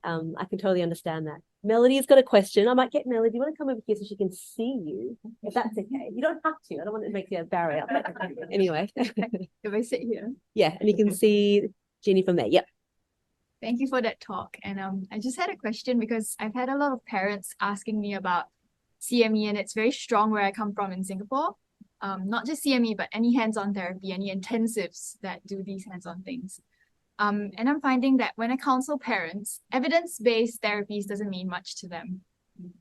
I can totally understand that. Melody's got a question. I might get Melody. Do you want to come over here so she can see you? If that's okay. You don't have to. I don't want to make you a barrier. But anyway. If I sit here. Yeah, and you can see Ginny from there. Yep. Thank you for that talk. And I just had a question because I've had a lot of parents asking me about CME, and it's very strong where I come from in Singapore. Not just CME, but any hands-on therapy, any intensives that do these hands-on things. And I'm finding that when I counsel parents, evidence-based therapies doesn't mean much to them.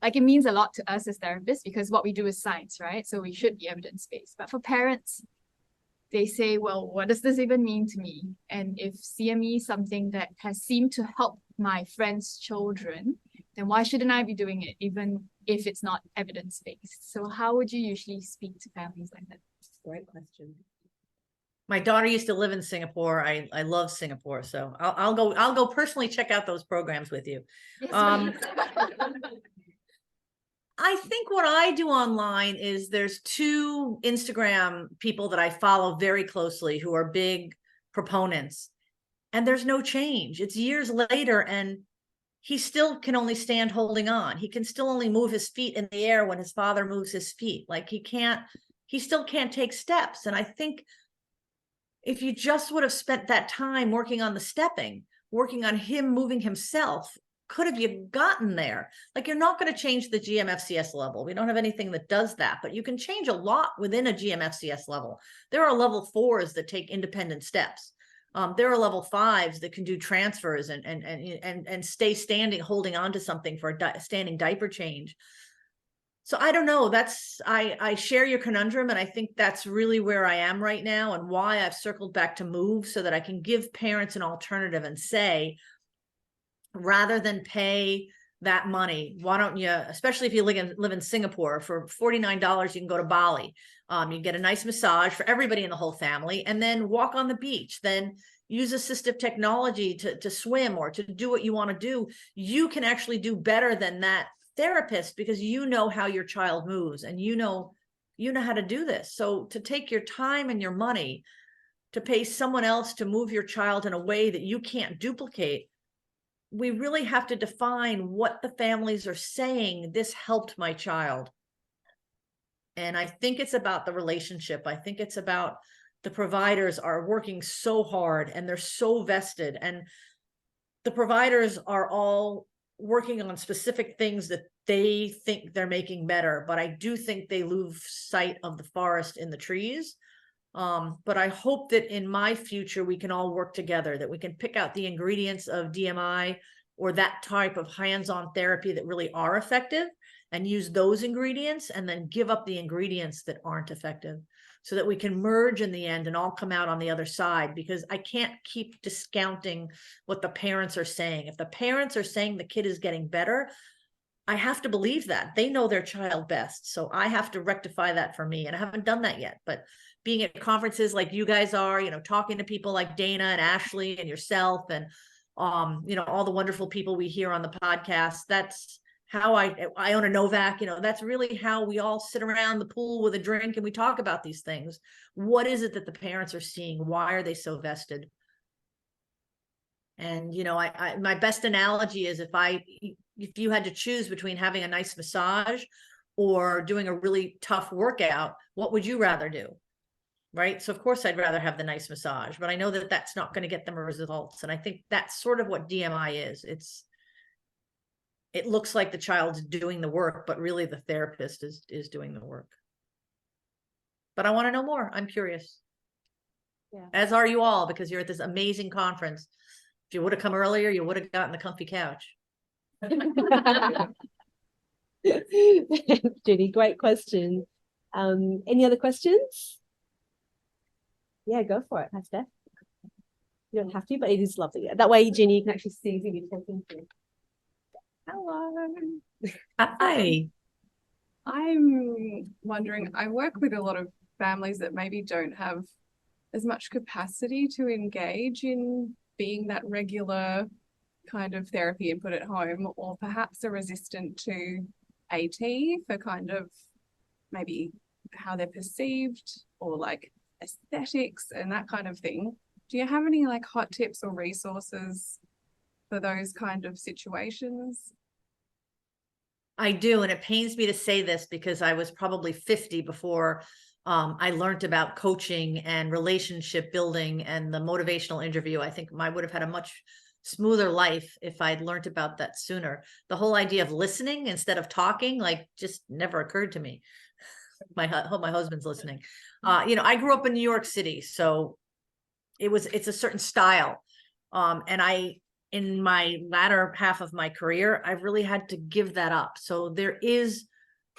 Like, it means a lot to us as therapists because what we do is science, right? So we should be evidence-based. But for parents, they say, well, what does this even mean to me? And if CME is something that has seemed to help my friends' children, then why shouldn't I be doing it, even if it's not evidence-based? So how would you usually speak to families like that? Great question. My daughter used to live in Singapore. I love Singapore, so I'll go personally check out those programs with you. Yes, I think what I do online is there's two Instagram people that I follow very closely who are big proponents, and there's no change. It's years later, and he still can only stand holding on. He can still only move his feet in the air when his father moves his feet. Like, he still can't take steps. And I think if you just would have spent that time working on the stepping, working on him moving himself, could have you gotten there? Like, you're not going to change the GMFCS level. We don't have anything that does that, but you can change a lot within a GMFCS level. There are level 4s that take independent steps. There are level 5s that can do transfers and stay standing, holding on to something for a standing diaper change. So I don't know. I share your conundrum, and I think that's really where I am right now, and why I've circled back to move, so that I can give parents an alternative and say, rather than pay that money, why don't you, especially if you live in Singapore, for $49, you can go to Bali. You get a nice massage for everybody in the whole family, and then walk on the beach, then use assistive technology to swim or to do what you want to do. You can actually do better than that therapist, because you know how your child moves, and you know how to do this. So to take your time and your money to pay someone else to move your child in a way that you can't duplicate, we really have to define what the families are saying. This helped my child. And I think it's about the relationship. I think it's about the providers are working so hard, and they're so vested, and the providers are all working on specific things that they think they're making better. But I do think they lose sight of the forest in the trees. But I hope that in my future, we can all work together, that we can pick out the ingredients of DMI or that type of hands-on therapy that really are effective, and use those ingredients, and then give up the ingredients that aren't effective, so that we can merge in the end and all come out on the other side. Because I can't keep discounting what the parents are saying. If the parents are saying the kid is getting better, I have to believe that. They know their child best. So I have to rectify that for me. And I haven't done that yet. But being at conferences like you guys are, talking to people like Dana and Ashley and yourself, and all the wonderful people we hear on the podcast, that's how I own a Novak, that's really how we all sit around the pool with a drink and we talk about these things. What is it that the parents are seeing? Why are they so vested? And, my best analogy is if you had to choose between having a nice massage or doing a really tough workout, what would you rather do? Right? So of course I'd rather have the nice massage, but I know that that's not going to get them results. And I think that's sort of what DMI is. It looks like the child's doing the work, but really the therapist is doing the work. But I want to know more. I'm curious. Yeah. As are you all, because you're at this amazing conference. If you would have come earlier, you would have gotten the comfy couch. Judy, great question. Any other questions? Yeah, go for it. Hi, Steph. You don't have to, but it is lovely. That way, Ginny, you can actually see who you're talking to. Hello. Hi. I'm wondering, I work with a lot of families that maybe don't have as much capacity to engage in being that regular kind of therapy input at home, or perhaps are resistant to AT for kind of maybe how they're perceived or like aesthetics and that kind of thing. Do you have any like hot tips or resources for those kind of situations? I do, and it pains me to say this because I was probably 50 before I learned about coaching and relationship building and the motivational interview. I think I would have had a much smoother life if I'd learned about that sooner. The whole idea of listening instead of talking, like, just never occurred to me. I hope my husband's listening. I grew up in New York City, so it's a certain style. And in my latter half of my career, I've really had to give that up. So there is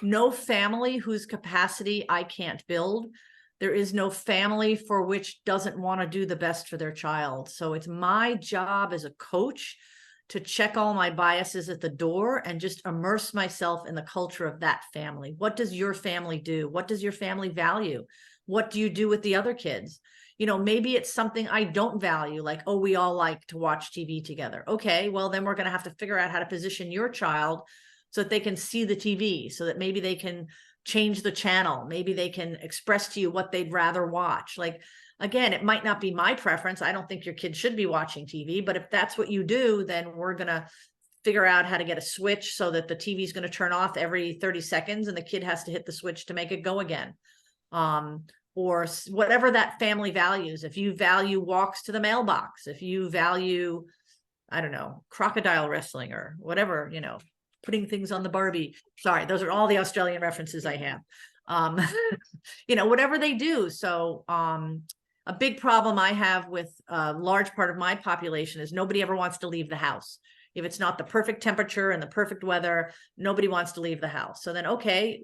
no family whose capacity I can't build. There is no family for which doesn't want to do the best for their child. So it's my job as a coach to check all my biases at the door and just immerse myself in the culture of that family. What does your family do? What does your family value? What do you do with the other kids? Maybe it's something I don't value, like, oh, we all like to watch TV together. Okay, well, then we're going to have to figure out how to position your child so that they can see the TV, so that maybe they can change the channel. Maybe they can express to you what they'd rather watch. Like, again, it might not be my preference. I don't think your kid should be watching TV, but if that's what you do, then we're going to figure out how to get a switch so that the TV is going to turn off every 30 seconds and the kid has to hit the switch to make it go again. Or whatever that family values. If you value walks to the mailbox, if you value, I don't know, crocodile wrestling or whatever, putting things on the Barbie. Sorry, those are all the Australian references I have. Whatever they do. So a big problem I have with a large part of my population is nobody ever wants to leave the house. If it's not the perfect temperature and the perfect weather, nobody wants to leave the house. So then, okay,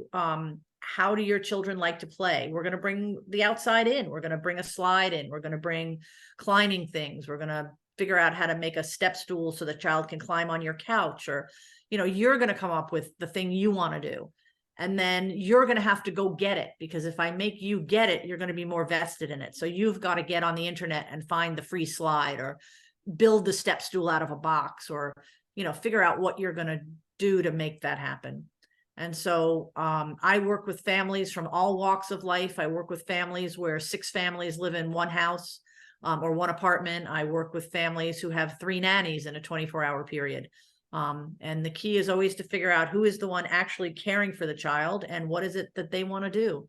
how do your children like to play? We're going to bring the outside in. We're going to bring a slide in. We're going to bring climbing things. We're going to figure out how to make a step stool so the child can climb on your couch, or, you're going to come up with the thing you want to do. And then you're going to have to go get it, because if I make you get it, you're going to be more vested in it. So you've got to get on the internet and find the free slide, or build the step stool out of a box, or, figure out what you're going to do to make that happen. And so I work with families from all walks of life. I work with families where 6 families live in one house or one apartment. I work with families who have 3 nannies in a 24-hour period. And the key is always to figure out who is the one actually caring for the child and what is it that they want to do.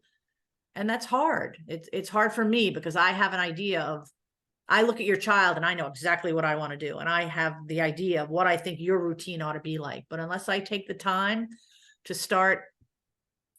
And that's hard. It's hard for me because I have an idea of, I look at your child and I know exactly what I want to do. And I have the idea of what I think your routine ought to be like. But unless I take the time to start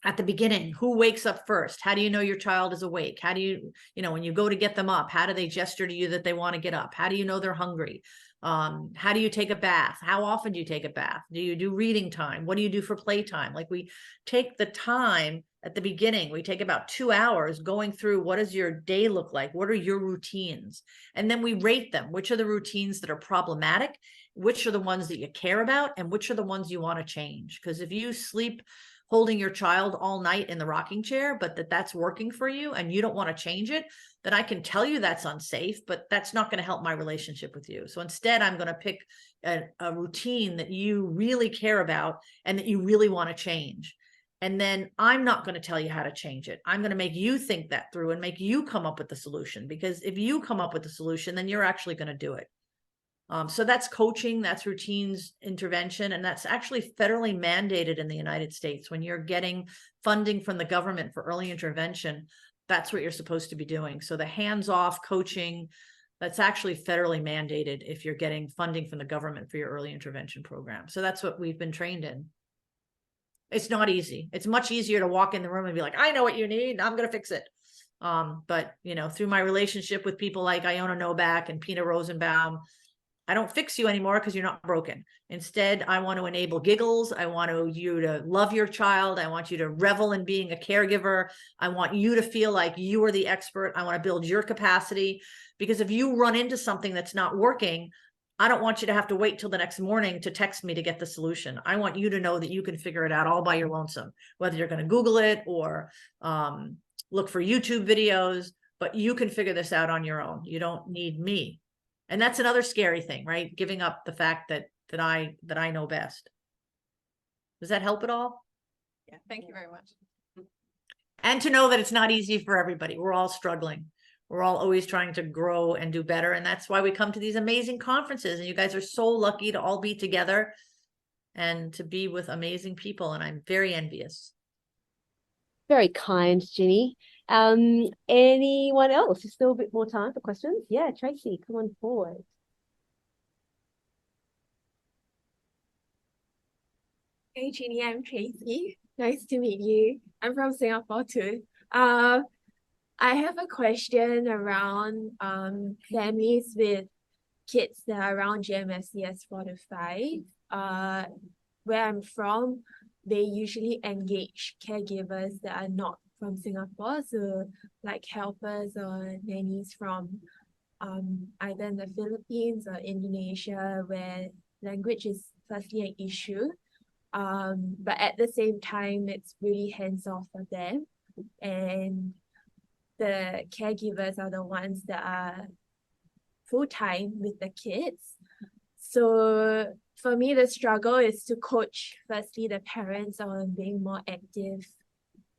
at the beginning, who wakes up first? How do you know your child is awake? How do you, when you go to get them up, how do they gesture to you that they want to get up? How do you know they're hungry? How do you take a bath? How often do you take a bath? Do you do reading time? What do you do for playtime? Like, we take the time at the beginning. We take about 2 hours going through, what does your day look like? What are your routines? And then we rate them. Which are the routines that are problematic? Which are the ones that you care about? And which are the ones you want to change? Because if you sleep holding your child all night in the rocking chair, but that's working for you and you don't want to change it, then I can tell you that's unsafe, but that's not going to help my relationship with you. So instead, I'm going to pick a routine that you really care about and that you really want to change. And then I'm not going to tell you how to change it. I'm going to make you think that through and make you come up with the solution, because if you come up with the solution, then you're actually going to do it. So that's coaching, that's routines intervention, and that's actually federally mandated in the United States. When you're getting funding from the government for early intervention, that's what you're supposed to be doing. So the hands-off coaching, that's actually federally mandated if you're getting funding from the government for your early intervention program. So that's what we've been trained in. It's not easy. It's much easier to walk in the room and be like, I know what you need, I'm going to fix it. But through my relationship with people like Iona Novak and Pina Rosenbaum, I don't fix you anymore because you're not broken. Instead, I want to enable giggles. I want you to love your child. I want you to revel in being a caregiver. I want you to feel like you are the expert. I want to build your capacity, because if you run into something that's not working, I don't want you to have to wait till the next morning to text me to get the solution. I want you to know that you can figure it out all by your lonesome, whether you're going to Google it or look for YouTube videos, but you can figure this out on your own. You don't need me. And that's another scary thing, right? Giving up the fact that I know best. Does that help at all? Yeah, thank you very much. And to know that it's not easy for everybody. We're all struggling. We're all always trying to grow and do better. And that's why we come to these amazing conferences. And you guys are so lucky to all be together and to be with amazing people. And I'm very envious. Very kind, Ginny. Anyone else? There's still a bit more time for questions. Yeah, Tracy, come on forward. Hey Ginny, I'm Tracy. Nice to meet you. I'm from Singapore too. I have a question around families with kids that are around GMSCS 4 to 5. Where I'm from, they usually engage caregivers that are not from Singapore, so like helpers or nannies from either in the Philippines or Indonesia, where language is firstly an issue. But at the same time, it's really hands-off for them. And the caregivers are the ones that are full-time with the kids. So for me, the struggle is to coach, firstly, the parents on being more active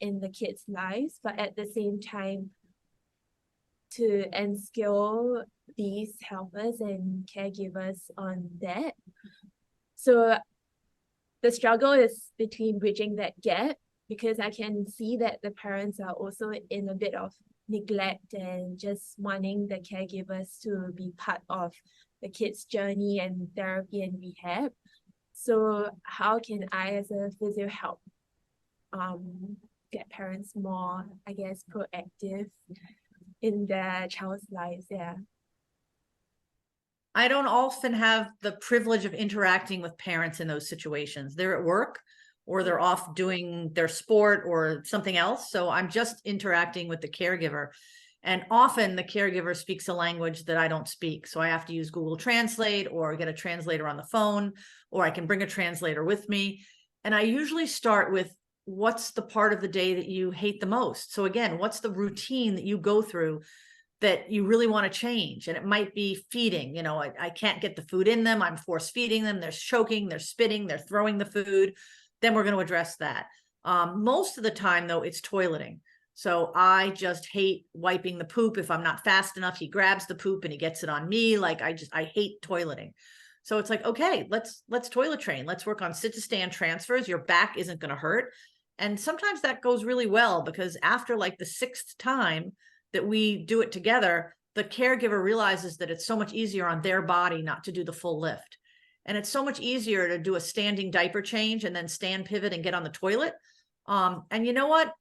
in the kids' lives, but at the same time, to unskill these helpers and caregivers on that. So the struggle is between bridging that gap, because I can see that the parents are also in a bit of neglect and just wanting the caregivers to be part of the kids' journey and therapy and rehab. So how can I as a physio help get parents more, I guess, proactive in their child's lives? Yeah. I don't often have the privilege of interacting with parents in those situations. They're at work or they're off doing their sport or something else. So I'm just interacting with the caregiver. And often the caregiver speaks a language that I don't speak. So I have to use Google Translate or get a translator on the phone, or I can bring a translator with me. And I usually start with, what's the part of the day that you hate the most? So again, what's the routine that you go through that you really want to change? And it might be feeding. You know, I can't get the food in them. I'm force feeding them. They're choking, they're spitting, they're throwing the food. Then we're going to address that. Most of the time, though, it's toileting. So I just hate wiping the poop. If I'm not fast enough, he grabs the poop and he gets it on me. Like I hate toileting. So it's like, okay, let's toilet train. Let's work on sit to stand transfers. Your back isn't going to hurt. And sometimes that goes really well, because after like the 6th time that we do it together, the caregiver realizes that it's so much easier on their body not to do the full lift. And it's so much easier to do a standing diaper change and then stand, pivot, and get on the toilet. And you know what?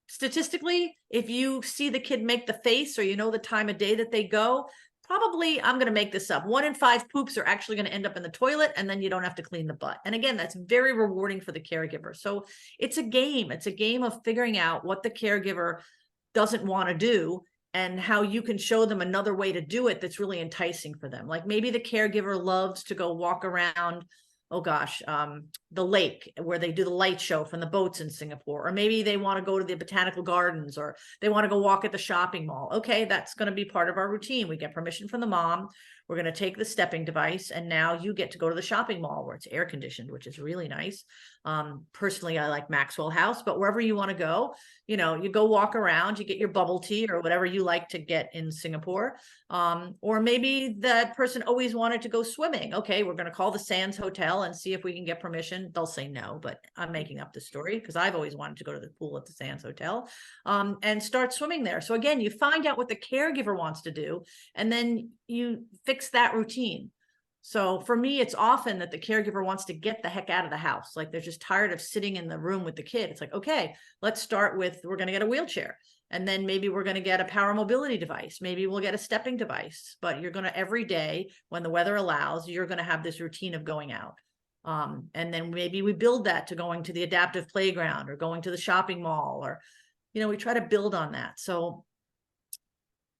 Statistically, if you see the kid make the face, or you know the time of day that they go, probably, I'm going to make this up, 1 in 5 poops are actually going to end up in the toilet, and then you don't have to clean the butt. And again, that's very rewarding for the caregiver. So it's a game. It's a game of figuring out what the caregiver doesn't want to do and how you can show them another way to do it that's really enticing for them. Like maybe the caregiver loves to go walk around, oh gosh, the lake where they do the light show from the boats in Singapore, or maybe they want to go to the botanical gardens, or they want to go walk at the shopping mall. Okay, that's going to be part of our routine. We get permission from the mom. We're going to take the stepping device, and now you get to go to the shopping mall where it's air conditioned, which is really nice. Personally, I like Maxwell House, but wherever you want to go, you know, you go walk around, you get your bubble tea or whatever you like to get in Singapore. Or maybe that person always wanted to go swimming. Okay, we're going to call the Sands Hotel and see if we can get permission. They'll say no, but I'm making up the story because I've always wanted to go to the pool at the Sands Hotel and start swimming there. So again, you find out what the caregiver wants to do, and then you fix that routine. So for me, it's often that the caregiver wants to get the heck out of the house. Like they're just tired of sitting in the room with the kid. It's like, okay, let's start with, we're going to get a wheelchair. And then maybe we're going to get a power mobility device. Maybe we'll get a stepping device, but you're going to, every day when the weather allows, you're going to have this routine of going out. And then maybe we build that to going to the adaptive playground or going to the shopping mall, or, you know, we try to build on that. So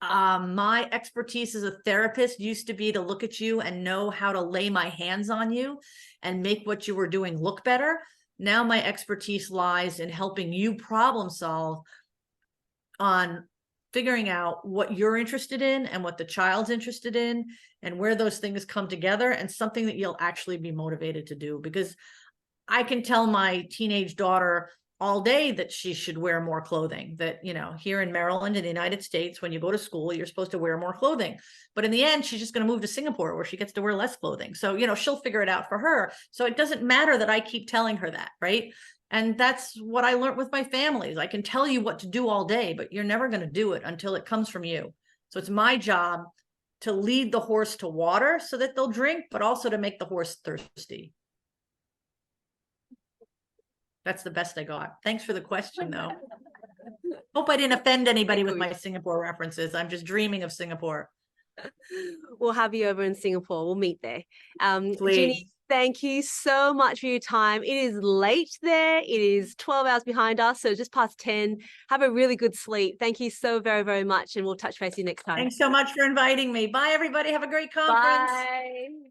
my expertise as a therapist used to be to look at you and know how to lay my hands on you and make what you were doing look better. Now my expertise lies in helping you problem solve on figuring out what you're interested in and what the child's interested in and where those things come together, and something that you'll actually be motivated to do. Because I can tell my teenage daughter all day that she should wear more clothing, that, you know, here in Maryland, in the United States, when you go to school, you're supposed to wear more clothing. But in the end, she's just going to move to Singapore where she gets to wear less clothing. So, you know, she'll figure it out for her. So it doesn't matter that I keep telling her that, right? And that's what I learned with my families. I can tell you what to do all day, but you're never going to do it until it comes from you. So it's my job to lead the horse to water so that they'll drink, but also to make the horse thirsty. That's the best I got. Thanks for the question, though. Hope I didn't offend anybody with my Singapore references. I'm just dreaming of Singapore. We'll have you over in Singapore. We'll meet there. Please. Ginny, thank you so much for your time. It is late there. It is 12 hours behind us, so just past 10. Have a really good sleep. Thank you so very, very much, and we'll touch base with you next time. Thanks so much for inviting me. Bye, everybody. Have a great conference. Bye.